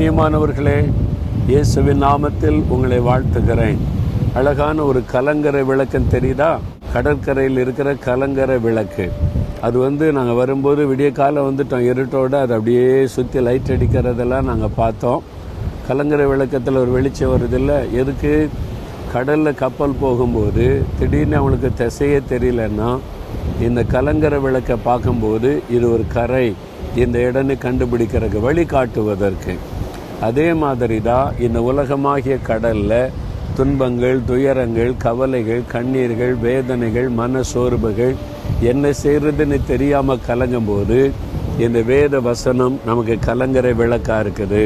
பிரியமானவர்களே, இயேசுவின் நாமத்தில் உங்களை வாழ்த்துகிறேன். அழகான ஒரு கலங்கரை விளக்கம் தெரியுதா? கடற்கரையில் இருக்கிற கலங்கரை விளக்கு. அது நாங்கள் வரும்போது விடிய காலம் வந்துட்டோம், இருட்டோடு அது அப்படியே சுற்றி லைட் அடிக்கிறதெல்லாம் நாங்கள் பார்த்தோம். கலங்கரை விளக்கத்தில் ஒரு வெளிச்சம் வருதில்லை? எதுக்கு? கடலில் கப்பல் போகும்போது திடீர்னு அவங்களுக்கு திசையே தெரியலன்னா இந்த கலங்கரை விளக்கை பார்க்கும்போது இது ஒரு கரை, இந்த இடனை கண்டுபிடிக்கிறதுக்கு வழிகாட்டுவதற்கு. அதே மாதிரி தான் இந்த உலகமாகிய கடலில் துன்பங்கள், துயரங்கள், கவலைகள், கண்ணீர்கள், வேதனைகள், மன சோர்வுகள் என்ன செய்கிறதுன்னு தெரியாமல் கலங்கும்போது இந்த வேத வசனம் நமக்கு கலங்கரை விளக்காக இருக்குது,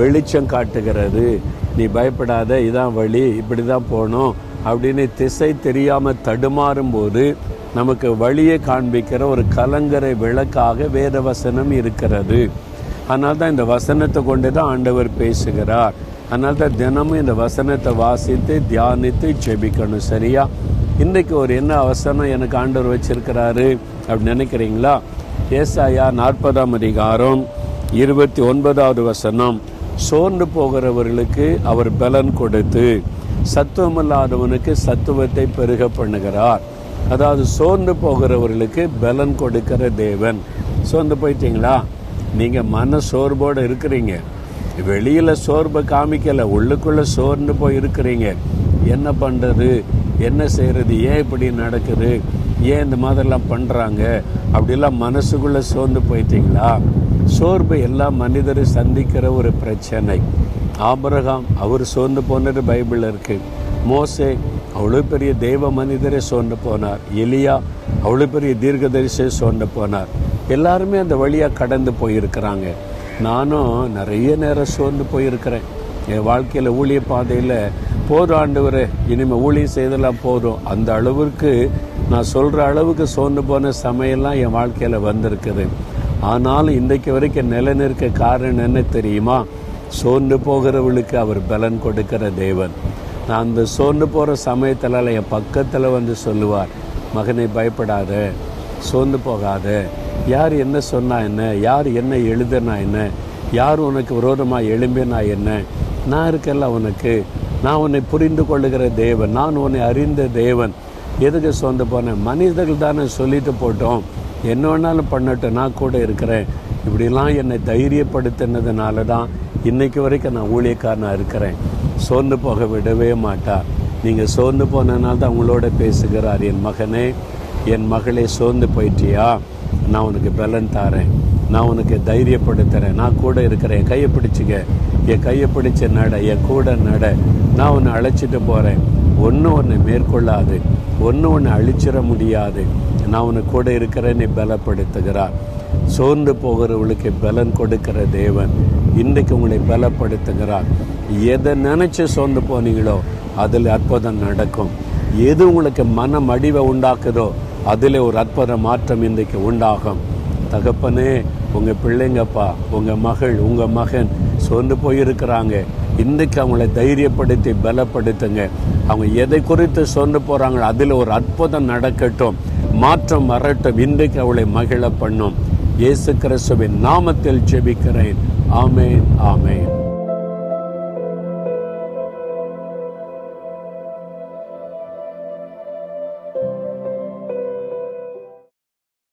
வெளிச்சம் காட்டுகிறது. நீ பயப்படாத, இதான் வழி, இப்படி தான் போகணும் அப்படின்னு திசை தெரியாமல் தடுமாறும் போது நமக்கு வழியை காண்பிக்கிற ஒரு கலங்கரை விளக்காக வேத வசனம் இருக்கிறது. அதனால தான் இந்த வசனத்தை கொண்டு தான் ஆண்டவர் பேசுகிறார். அதனால தான் தினமும் இந்த வசனத்தை வாசித்து தியானித்து ஜெபிக்கணும். சரியா? இன்றைக்கு ஒரு என்ன வசனம் எனக்கு ஆண்டவர் வச்சிருக்கிறாரு அப்படின்னு நினைக்கிறீங்களா? ஏசாயா 40ஆம் அதிகாரம் 29வது வசனம். சோர்ந்து போகிறவர்களுக்கு அவர் பலன் கொடுத்து சத்துவமில்லாதவனுக்கு சத்துவத்தை பெருக பண்ணுகிறார். அதாவது சோர்ந்து போகிறவர்களுக்கு பலன் கொடுக்கிற தேவன். சோர்ந்து போயிட்டீங்களா? நீங்கள் மன சோர்வோடு இருக்கிறீங்க, வெளியில் சோர்வை காமிக்கலை, உள்ளுக்குள்ளே சோர்ந்து போய் இருக்கிறீங்க. என்ன பண்ணுறது, என்ன செய்கிறது, ஏன் இப்படி நடக்குது, ஏன் இந்த மாதிரிலாம் பண்ணுறாங்க அப்படிலாம் மனசுக்குள்ளே சோர்ந்து போயிட்டீங்களா? சோர்வு எல்லா மனிதரும் சந்திக்கிற ஒரு பிரச்சனை. ஆபிரகாம் அவர் சோர்ந்து போனது பைபிளில் இருக்குது. மோசே அவ்வளோ பெரிய தெய்வ மனிதரே சோர்ந்து போனார். எலியா அவ்வளோ பெரிய தீர்க்கதரிசியை சோர்ந்து போனார். எல்லாருமே அந்த வழியாக கடந்து போயிருக்கிறாங்க. நானும் நிறைய நேரம் சோர்ந்து போயிருக்கிறேன். என் வாழ்க்கையில் ஊழிய பாதையில் போதும் ஆண்டவரே, இனிமேல் ஊழியம் செய்தெல்லாம் போதும், அந்த அளவுக்கு நான் சொல்கிற அளவுக்கு சோர்ந்து போன சமயம்லாம் என் வாழ்க்கையில் வந்திருக்குது. ஆனாலும் இன்றைக்கு வரைக்கும் நிலைநிற்க காரணம் என்ன தெரியுமா? சோர்ந்து போகிறவளுக்கு அவர் பலன் கொடுக்கிற தேவன். நான் அந்த சோர்ந்து போகிற சமயத்தில் என் பக்கத்தில் சொல்லுவார், மகனை பயப்படாத, சோர்ந்து போகாத, யார் என்ன சொன்னா என்ன, யார் என்ன எழுதுனா என்ன, யார் உனக்கு விரோதமாக எழும்பினா என்ன, நான் இருக்கல உனக்கு, நான் உன்னை புரிந்து கொள்ளுகிற தேவன், நான் உன்னை அறிந்த தேவன். எதுக்கு சோர்ந்து போனேன்? மனிதர்கள் தானே சொல்லிட்டு போட்டோம், என்ன வேணாலும் பண்ணட்டும், நான் கூட இருக்கிறேன். இப்படிலாம் என்னை தைரியப்படுத்தினதுனால தான் இன்றைக்கு வரைக்கும் நான் ஊழியக்காரனாக இருக்கிறேன். சோர்ந்து போக விடவே மாட்டார். நீங்கள் சோர்ந்து போனதுனால தான் உங்களோட பேசுகிறார். என் மகனே, என் மகளே, சோர்ந்து போயிட்டியா? நான் உனக்கு பலன் தாரேன், நான் உனக்கு தைரியப்படுத்துகிறேன், நான் கூட இருக்கிறேன், என் கையை பிடிச்சிக்க, என் கையை பிடிச்ச நட, என் கூட நட, நான் உன்னை அழைச்சிட்டு போகிறேன், ஒன்றும் உன்னை மேற்கொள்ளாது, ஒன்றும் உன்னை அழிச்சிட முடியாது, நான் உன்னை கூட இருக்கிறேன்னு பலப்படுத்துகிறார். சோர்ந்து போகிறவர்களுக்கு பலன் கொடுக்கிற தேவன் இன்றைக்கு உங்களை பலப்படுத்துகிறார். எதை நினைச்சு சோர்ந்து போனீங்களோ அதில் அற்புதம் நடக்கும். எது உங்களுக்கு மனம் அடிவை உண்டாக்குதோ அதில் ஒரு அற்புத மாற்றம் இன்றைக்கு உண்டாகும். தகப்பனே, உங்கள் பிள்ளைங்கப்பா, உங்கள் மகள், உங்கள் மகன் சோர்ந்து போயிருக்கிறாங்க. இன்றைக்கு அவங்களை தைரியப்படுத்தி பலப்படுத்துங்க. அவங்க எதை குறித்து சோர்ந்து போகிறாங்களோ அதில் ஒரு அற்புதம் நடக்கட்டும், மாற்றம் வரட்டும். இன்றைக்கு அவளை மகிழ பண்ணும். இயேசு கிறிஸ்துவின் நாமத்தில் ஜெபிக்கிறேன். ஆமென், ஆமென்.